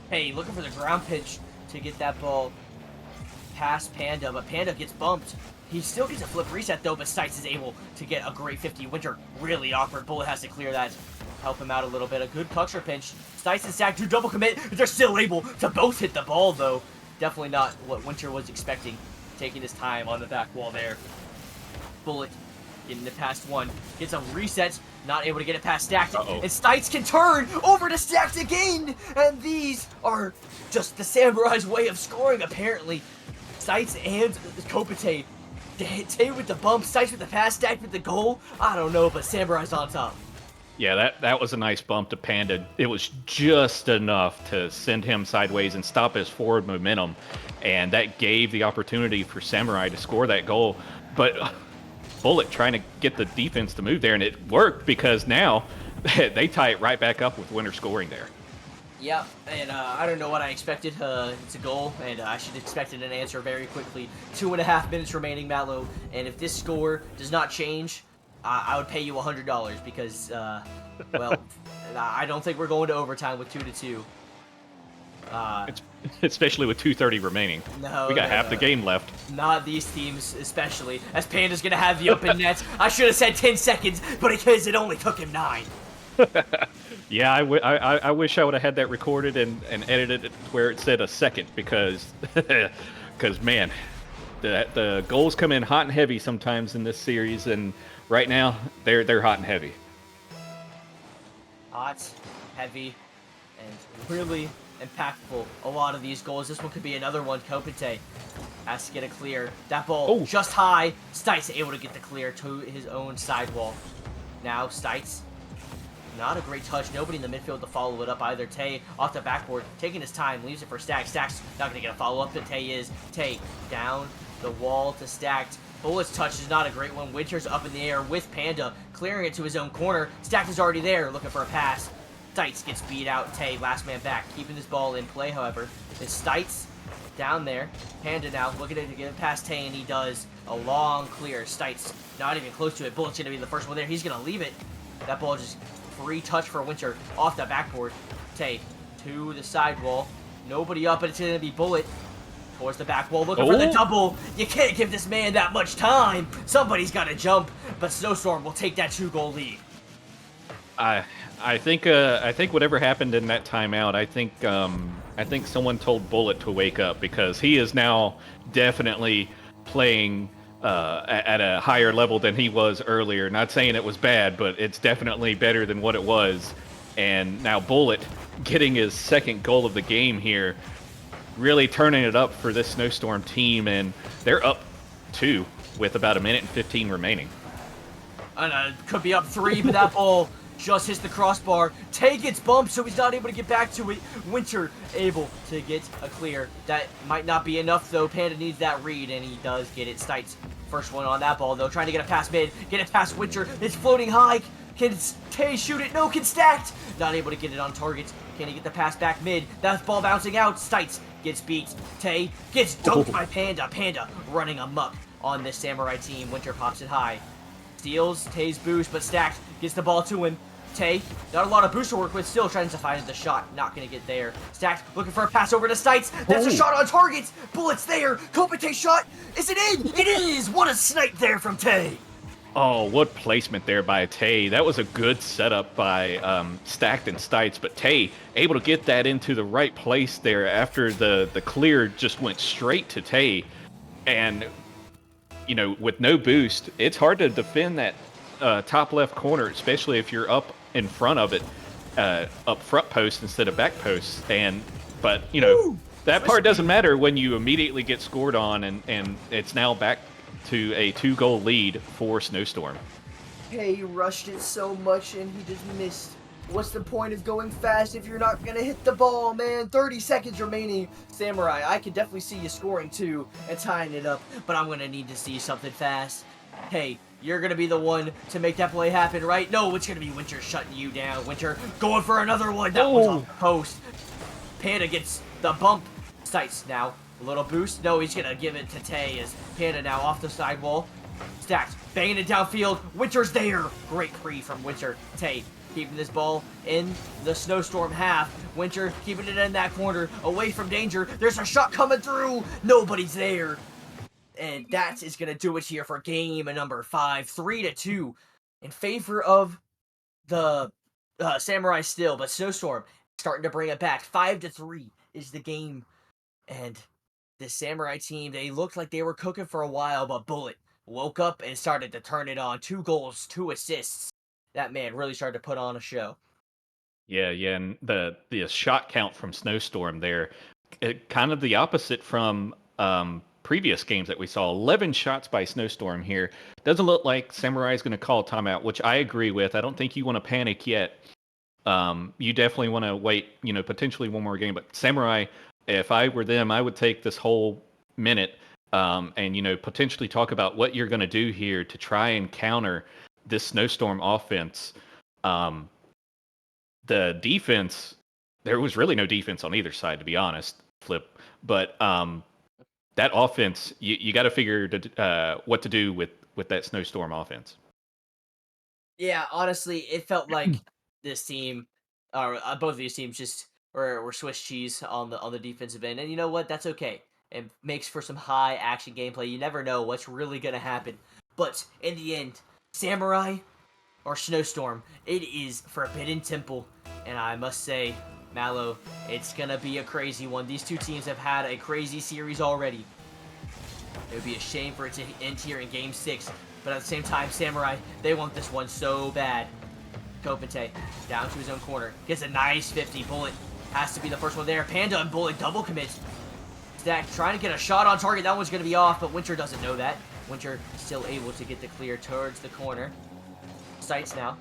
Hey, looking for the ground pitch to get that ball past Panduh, but Panduh gets bumped. He still gets a flip reset though, but Stites is able to get a great 50. Winter really awkward. Bullet has to clear that. Help him out a little bit. A good puncture pinch. Stites and Stack do double commit. They're still able to both hit the ball though. Definitely not what Winter was expecting. Taking his time on the back wall there. Bullet getting it past one. Gets a reset. Not able to get it past Stacked. And Stites can turn over to Stacked again. And these are just the Samurai's way of scoring apparently. Stites and CopenTay. Tay with the bump, Stites with the pass, Stacked with the goal. I don't know, but Samurai's on top. Yeah, that was a nice bump to Panduh. It was just enough to send him sideways and stop his forward momentum, and that gave the opportunity for Samurai to score that goal. But Bullet trying to get the defense to move there, and it worked because now they tie it right back up with Winter scoring there. Yep, and I don't know what I expected. It's a goal, and I should have expected an answer very quickly. 2.5 minutes remaining, Matlow, and if this score does not change, I would pay you $100 because, well, I don't think we're going to overtime with 2-2. Especially with 2:30 remaining. No, we got half the game left. Not these teams, especially, as Panda's going to have the open net. I should have said 10 seconds, but because it only took him 9. Yeah, I wish I would have had that recorded and edited it where it said a second because, man, the goals come in hot and heavy sometimes in this series, and right now they're hot and heavy. Hot, heavy, and really impactful. A lot of these goals. This one could be another one. CopenTay has to get a clear. That ball just high. Stites able to get the clear to his own sidewall. Now Stites. Not a great touch. Nobody in the midfield to follow it up either. Tay off the backboard, taking his time, leaves it for Stack. Stack's not going to get a follow-up, but Tay is. Tay down the wall to Stacked. Bullet's touch is not a great one. Winter's up in the air with Panduh, clearing it to his own corner. Stacked is already there, looking for a pass. Stites gets beat out. Tay, last man back, keeping this ball in play, however. It's Stites down there. Panduh now looking to get it past Tay, and he does. A long clear. Stites not even close to it. Bullet's going to be the first one there. He's going to leave it. That ball just free touch for Winter off the backboard. Tay to the sidewall. Nobody up, but it's going to be Bullet towards the back wall looking for the double. You can't give this man that much time. Somebody's got to jump, but Snowstorm will take that 2-goal lead. I think whatever happened in that timeout, I think someone told Bullet to wake up because he is now definitely playing at a higher level than he was earlier. Not saying it was bad, but it's definitely better than what it was. And now Bullet getting his second goal of the game here, really turning it up for this Snowstorm team, and they're up 2 with about 1 minute and 15 remaining. Could be up 3, but that ball just hits the crossbar. Tay gets bumped, so he's not able to get back to it. Winter able to get a clear. That might not be enough, though. Panda needs that read, and he does get it. Stites, first one on that ball, though. Trying to get it past mid. Get it past Winter. It's floating high. Can Tay shoot it? No, can Stacked. Not able to get it on target. Can he get the pass back mid? That ball bouncing out. Stites gets beat. Tay gets dunked by Panda. Panda running amok on this Samurai team. Winter pops it high. Steals Tay's boost, but Stacked gets the ball to him. Tay, not a lot of boost to work with, still trying to find the shot. Not going to get there. Stacked looking for a pass over to Stites. That's a shot on target. Bullets there. CopenTay shot. Is it in? It is. What a snipe there from Tay. Oh, what placement there by Tay. That was a good setup by Stacked and Stites, but Tay able to get that into the right place there after the clear just went straight to Tay. And, you know, with no boost, it's hard to defend that top left corner, especially if you're up in front of it, up front post instead of back post. But, you know, that part doesn't matter when you immediately get scored on, and it's now back to a 2-goal lead for Snowstorm. Hey, he rushed it so much and he just missed. What's the point of going fast if you're not gonna hit the ball, man? 30 seconds remaining. Samurai, I can definitely see you scoring too and tying it up, but I'm gonna need to see something fast. Hey, you're gonna be the one to make that play happen, right? No, it's gonna be Winter shutting you down. Winter going for another one. That one's off the post. Panda gets the bump. Stites now. A little boost. No, he's going to give it to Tay as Panda now off the sidewall. Stacked. Banging it downfield. Winter's there. Great pre from Winter. Tay keeping this ball in the Snowstorm half. Winter keeping it in that corner. Away from danger. There's a shot coming through. Nobody's there. And that is going to do it here for game number 5. 3-2 in favor of the Samurai still. But Snowstorm starting to bring it back. 5-3 is the game. And the Samurai team, they looked like they were cooking for a while, but Bullet woke up and started to turn it on. 2 goals, 2 assists. That man really started to put on a show. Yeah, and the shot count from Snowstorm there, kind of the opposite from previous games that we saw. 11 shots by Snowstorm here. Doesn't look like Samurai is going to call a timeout, which I agree with. I don't think you want to panic yet. You definitely want to wait, you know, potentially one more game. But Samurai, if I were them, I would take this whole minute and, you know, potentially talk about what you're going to do here to try and counter this Snowstorm offense. The defense, there was really no defense on either side, to be honest, Flip. But that offense, you got to figure what to do with that Snowstorm offense. Yeah, honestly, it felt like this team, or both of these teams, just were Swiss cheese on the defensive end, and you know what? That's okay. It makes for some high action gameplay. You never know what's really gonna happen, but in the end, Samurai or Snowstorm, it is Forbidden Temple, and I must say, Mallow, it's gonna be a crazy one. These two teams have had a crazy series already. It would be a shame for it to end here in Game 6, but at the same time, Samurai, they want this one so bad. CopenTay down to his own corner. Gets a nice 50. Bullet has to be the first one there. Panda and Bullet double commits. Stack trying to get a shot on target. That one's going to be off, but Winter doesn't know that. Winter still able to get the clear towards the corner. Stites now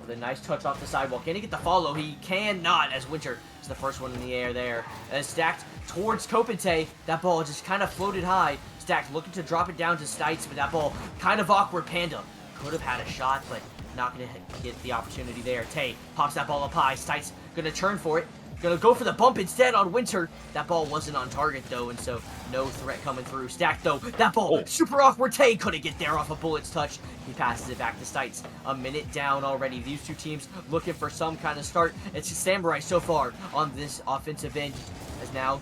with a nice touch off the sidewalk. Can he get the follow? He cannot, as Winter is the first one in the air there. And Stacked towards CopenTay. That ball just kind of floated high. Stacked looking to drop it down to Stites, but that ball kind of awkward. Panda could have had a shot, but not going to get the opportunity there. Tay pops that ball up high. Stites going to turn for it. Going to go for the bump instead on Winter. That ball wasn't on target, though, and so no threat coming through. Stacked, though. That ball, super awkward. Tay couldn't get there off a Bullet's touch. He passes it back to Stites. A minute down already. These two teams looking for some kind of start. It's Samurai so far on this offensive end, as now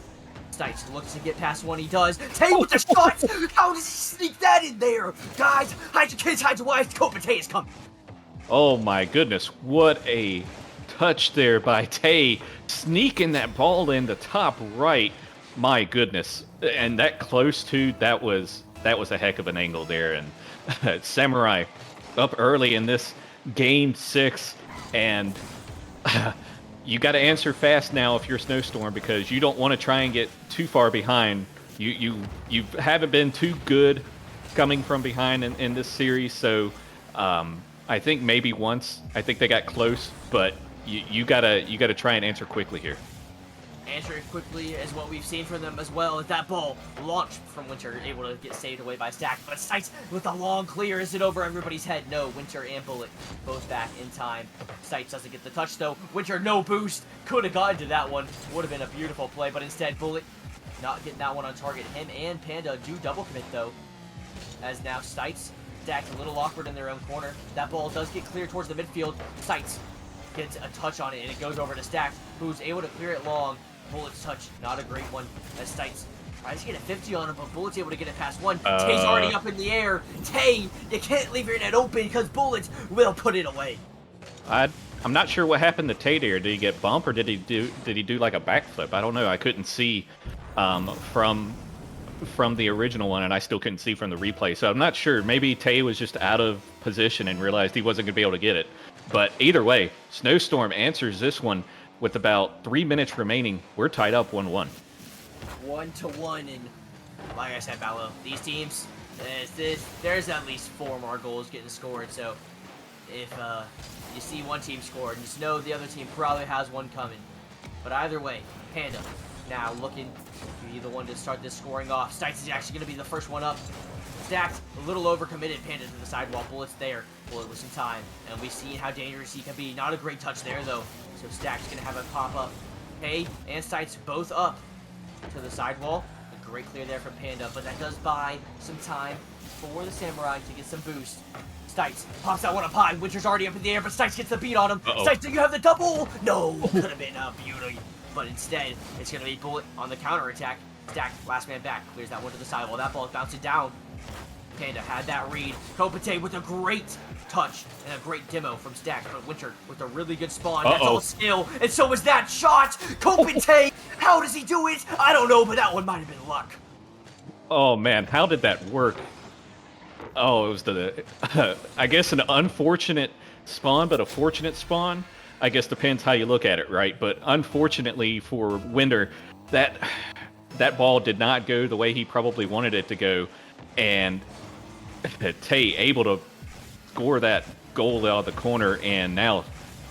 Stites looks to get past one. He does. Tay with the shot! How does he sneak that in there? Guys, hide your kids, hide your wives. CopenTay is coming. Oh my goodness, what a touch there by Tay, sneaking that ball in the top right. My goodness, and that close to that was a heck of an angle there. And Samurai up early in this game 6, and you got to answer fast now if you're Snowstorm, because you don't want to try and get too far behind. You haven't been too good coming from behind in this series, so I I think maybe once. I think they got close, but you gotta try and answer quickly here. Answering quickly is what we've seen from them as well. As that ball launched from Winter, able to get saved away by Stack. But Stites with a long clear. Is it over everybody's head? No, Winter and Bullet both back in time. Stites doesn't get the touch though. Winter no boost. Could have gotten to that one. Would have been a beautiful play, but instead Bullet not getting that one on target. Him and Panda do double commit though. As now Stites Stack's a little awkward in their own corner. That ball does get clear towards the midfield. Stites gets a touch on it and it goes over to Stack, who's able to clear it long. Bullet's touch, not a great one, as Stites tries to get a 50 on him, but Bullet's able to get it past one. Tay's already up in the air. Tay, you can't leave your net open because Bullet will put it away. I'm not sure what happened to Tay there. Did he get bumped or did he do like a backflip? I don't know. I couldn't see from the original one, and I still couldn't see from the replay. So I'm not sure. Maybe Tay was just out of position and realized he wasn't going to be able to get it. But either way, Snowstorm answers this one. With about 3 minutes remaining, we're tied up 1-1. 1-1, and like I said, Ballo, these teams, there's at least 4 more goals getting scored. So if you see one team scored, just know the other team probably has one coming. But either way, Panda now looking to be the one to start this scoring off. Stites is actually going to be the first one up. Stacked, a little overcommitted. Panda to the sidewall. Bullet's there. Bullet with some time, and we've seen how dangerous he can be. Not a great touch there though. So Stack's gonna have a pop up. Tay and Stites both up to the sidewall. A great clear there from Panda, but that does buy some time for the Samurai to get some boost. Stites pops that one up high. Winter's already up in the air, but Stites gets the beat on him. Stites, do you have the double? No, could have been a beauty, but instead it's gonna be Bullet on the counter attack. Stack, last man back, clears that one to the sidewall. That ball is bouncing down. Panda had that read. CopenTay with a great touch and a great demo from Stack, but Winter with a really good spawn. That's all skill, and so was that shot. CopenTay, how does he do it? I don't know, but that one might have been luck. Oh man, how did that work? Oh, it was the, I guess an unfortunate spawn, but a fortunate spawn. I guess depends how you look at it, right? But unfortunately for Winter, that ball did not go the way he probably wanted it to go, and Tay able to score that goal out of the corner, and now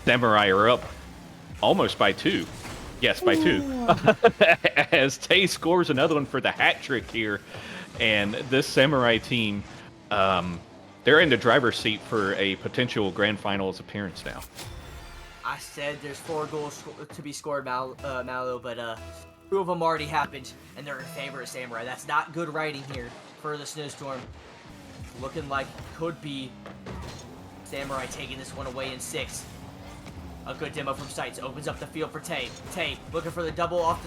Samurai are up almost by 2. Yes, by 2. As Tay scores another one for the hat trick here, and this Samurai team, they're in the driver's seat for a potential Grand Finals appearance now. I said there's 4 goals to be scored, Malo, but 2 of them already happened, and they're in favor of Samurai. That's not good writing here for the Snowstorm. Looking like could be Samurai taking this one away in 6. A good demo from Stites opens up the field for Tay. Tay looking for the double off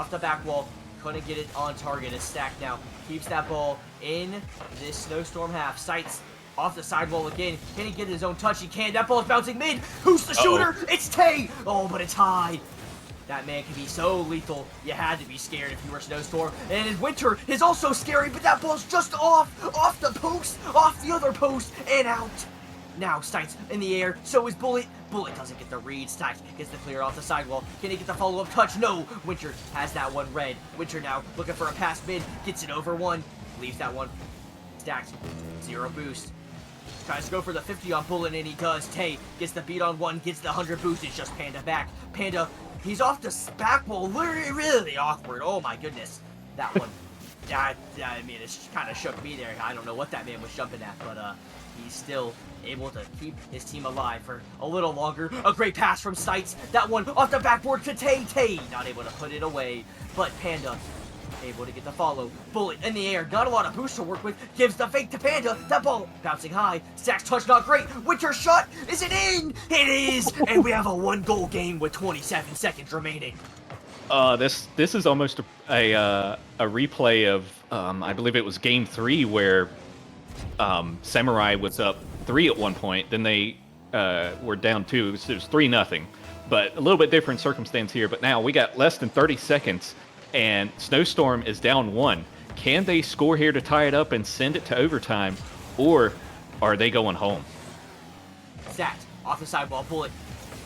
the back wall. Couldn't get it on target. It's Stack now. Keeps that ball in this Snowstorm half. Stites off the sidewall again. Can he get his own touch? He can. That ball's bouncing mid. Who's the shooter? It's Tay. Oh, but it's high. That man can be so lethal. You had to be scared if you were Snowstorm. And Winter is also scary, but that ball's just off the post, off the other post, and out. Now Stites in the air, so is Bullet. Bullet doesn't get the read. Stites gets the clear off the sidewall. Can he get the follow-up touch? No. Winter has that one red. Winter now looking for a pass mid. Gets it over 1. Leaves that one. Stacked. 0 boost. Tries to go for the 50 on Bullet, and he does. Tay gets the beat on 1, gets the 100 boost. It's just Panda back. Panda, he's off the back wall. Really awkward. Oh my goodness. That one. I mean, it kind of shook me there. I don't know what that man was jumping at, but he's still able to keep his team alive for a little longer. A great pass from Stites. That one off the backboard to Tay. Tay not able to put it away, but Panda able to get the follow. Bullet in the air. Not a lot of boost to work with. Gives the fake to Panda. That ball bouncing high. Stack's touch not great. Winter shot. Is it in? It is. And we have a 1-goal game with 27 seconds remaining. This is almost a replay of I believe it was Game 3 where Samurai was up 3 at one point. Then they were down 2. It was 3-0. But a little bit different circumstance here. But now we got less than 30 seconds. And Snowstorm is down 1. Can they score here to tie it up and send it to overtime, or are they going home? Stacked off the sidewall. Bullet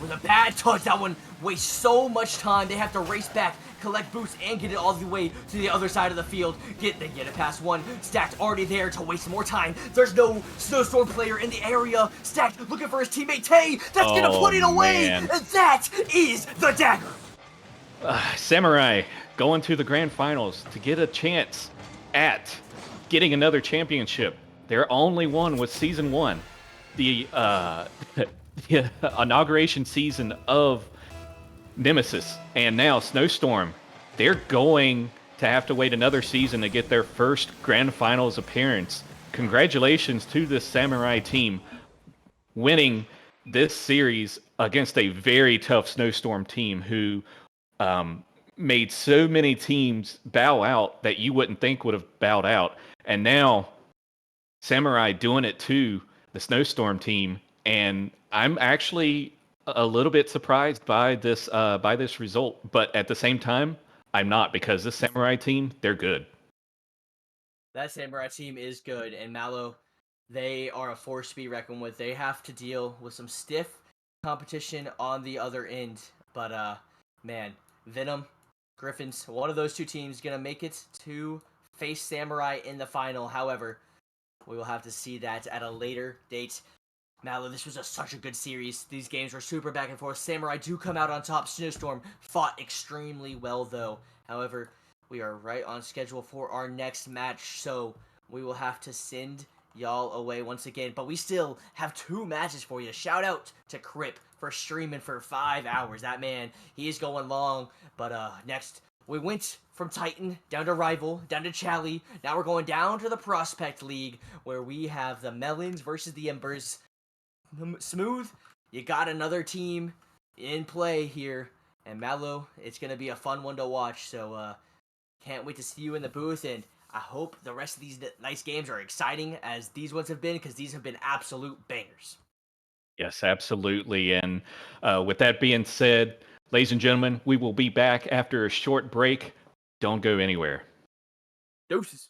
with a bad touch. That one wastes so much time. They have to race back collect boost and get it all the way to the other side of the field. They get it past one. Stacked already there to waste more time. There's no Snowstorm player in the area. Stacked looking for his teammate Tay. That's gonna put it away. Man. And that is the dagger. Samurai going to the grand finals to get a chance at getting another championship. Their only one was season 1, the the inauguration season of Nemesis, and now Snowstorm. They're going to have to wait another season to get their first grand finals appearance. Congratulations to this Samurai team winning this series against a very tough Snowstorm team who made so many teams bow out that you wouldn't think would have bowed out. And now Samurai doing it to the Snowstorm team. And I'm actually a little bit surprised by this result. But at the same time, I'm not, because this Samurai team, they're good. That Samurai team is good. And Mallow, they are a force to be reckoned with. They have to deal with some stiff competition on the other end. But, man, Venom, Griffins, one of those two teams going to make it to face Samurai in the final. However, we will have to see that at a later date. Mallow, this was such a good series. These games were super back and forth. Samurai do come out on top. Snowstorm fought extremely well, though. However, we are right on schedule for our next match, so we will have to send y'all away once again. But we still have 2 matches for you. Shout out to Crip for streaming for 5 hours. That man, he is going long. But next, we went from Titan down to Rival, down to Chally. Now we're going down to the Prospect League, where we have the Melons versus the Embers. Smooth, you got another team in play here. And Mallow, it's going to be a fun one to watch. So can't wait to see you in the booth. And I hope the rest of these nice games are exciting as these ones have been, because these have been absolute bangers. Yes, absolutely. And with that being said, ladies and gentlemen, we will be back after a short break. Don't go anywhere. Deuces.